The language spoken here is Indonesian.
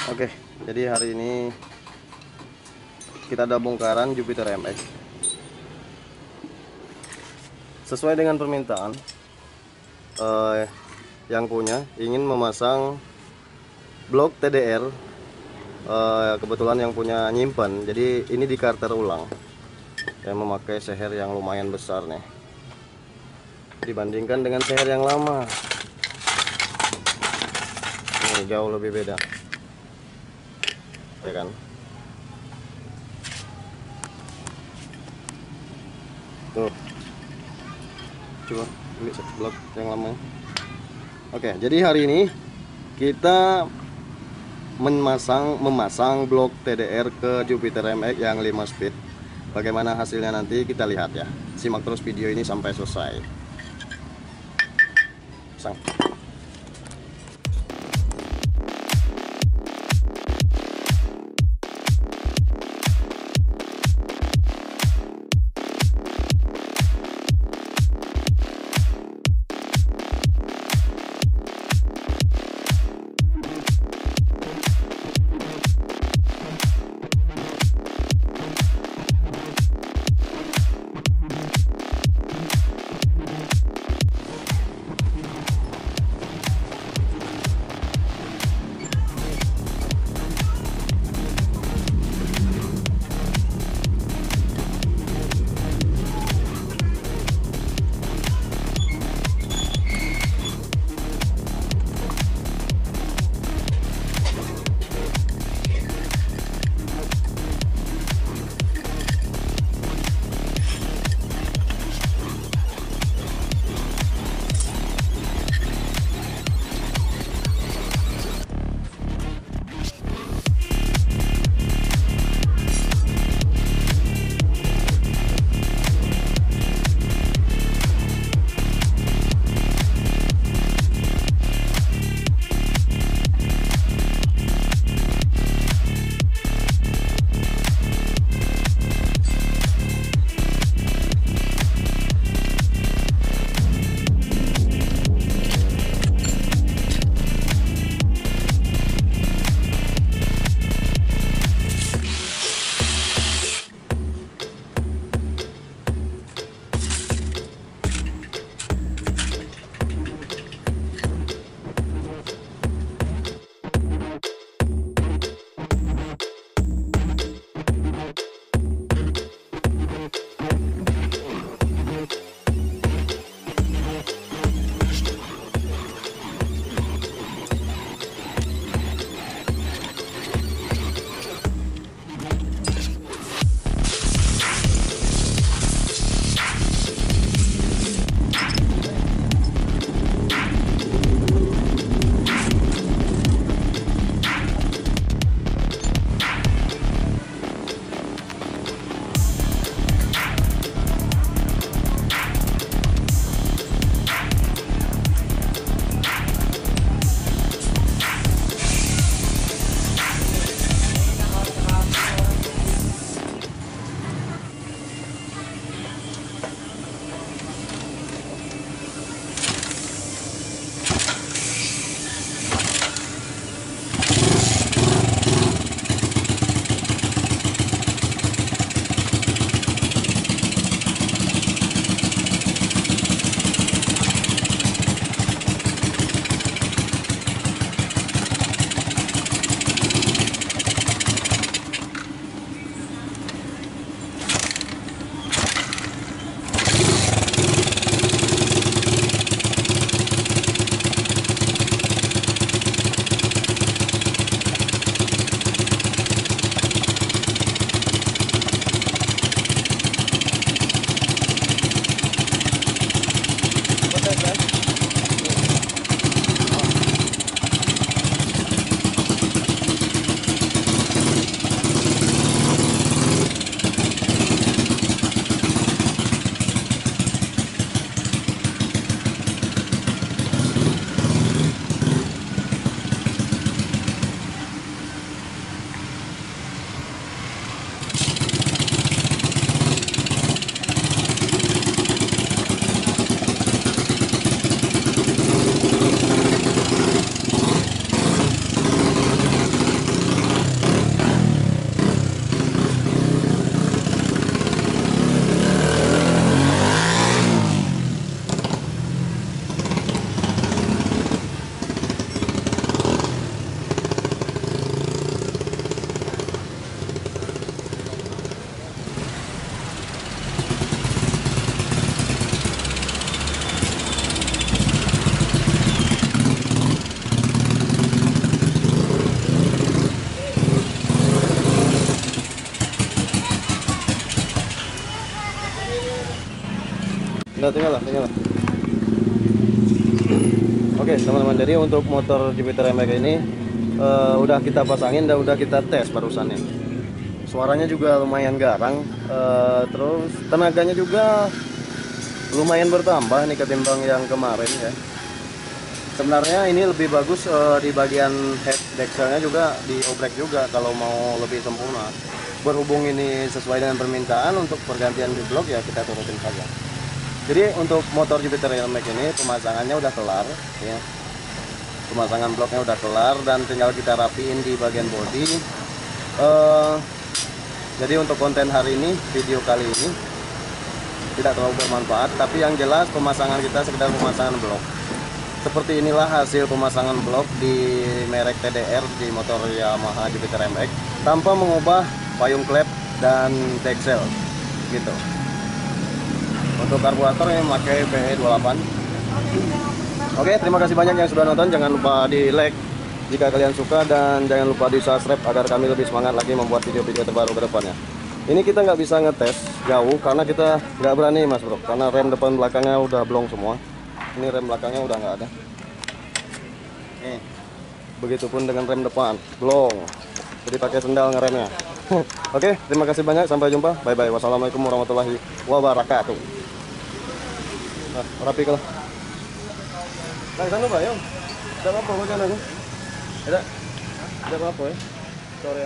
Oke, jadi hari ini kita ada bongkaran Jupiter MX. Sesuai dengan permintaan, yang punya ingin memasang blok TDR. Kebetulan yang punya nyimpen, jadi ini di karter ulang. Yang memakai seher yang lumayan besar nih, dibandingkan dengan seher yang lama. Ini jauh lebih beda, ya kan? Tuh, coba lihat blok yang lama. Oke, jadi hari ini kita memasang blok TDR ke Jupiter MX yang 5 speed. Bagaimana hasilnya nanti kita lihat ya. Simak terus video ini sampai selesai. Pasang. tinggal lah. Oke teman-teman, jadi untuk motor Jupiter MX ini udah kita pasangin dan udah kita tes barusan nih. Suaranya juga lumayan garang, terus tenaganya juga lumayan bertambah nih ketimbang yang kemarin ya. Sebenarnya ini lebih bagus di bagian head dexelnya juga diobrek juga kalau mau lebih sempurna. Berhubung ini sesuai dengan permintaan untuk pergantian di blok ya kita turutin saja. Jadi untuk motor Jupiter MX ini pemasangannya udah kelar ya. Pemasangan bloknya udah kelar dan tinggal kita rapiin di bagian bodi. Jadi untuk konten hari ini, video kali ini tidak terlalu bermanfaat, tapi yang jelas pemasangan kita sekedar pemasangan blok. Seperti inilah hasil pemasangan blok di merek TDR di motor Yamaha Jupiter MX tanpa mengubah payung klep dan dexel gitu. Untuk karburator yang memakai PE28. Oke, terima kasih banyak yang sudah nonton. Jangan lupa di like jika kalian suka dan jangan lupa di subscribe agar kami lebih semangat lagi membuat video-video terbaru ke depannya. Ini kita nggak bisa ngetes jauh karena kita nggak berani mas bro, karena rem depan belakangnya udah blong semua. Ini rem belakangnya udah nggak ada. Nih, begitupun dengan rem depan blong, jadi pakai sendal ngeremnya. Oke, terima kasih banyak, sampai jumpa, bye bye, wassalamualaikum warahmatullahi wabarakatuh. Nah, rapi kalau nah sana pak, yuk tidak apa-apa, jangan aku tidak apa-apa ya, sorry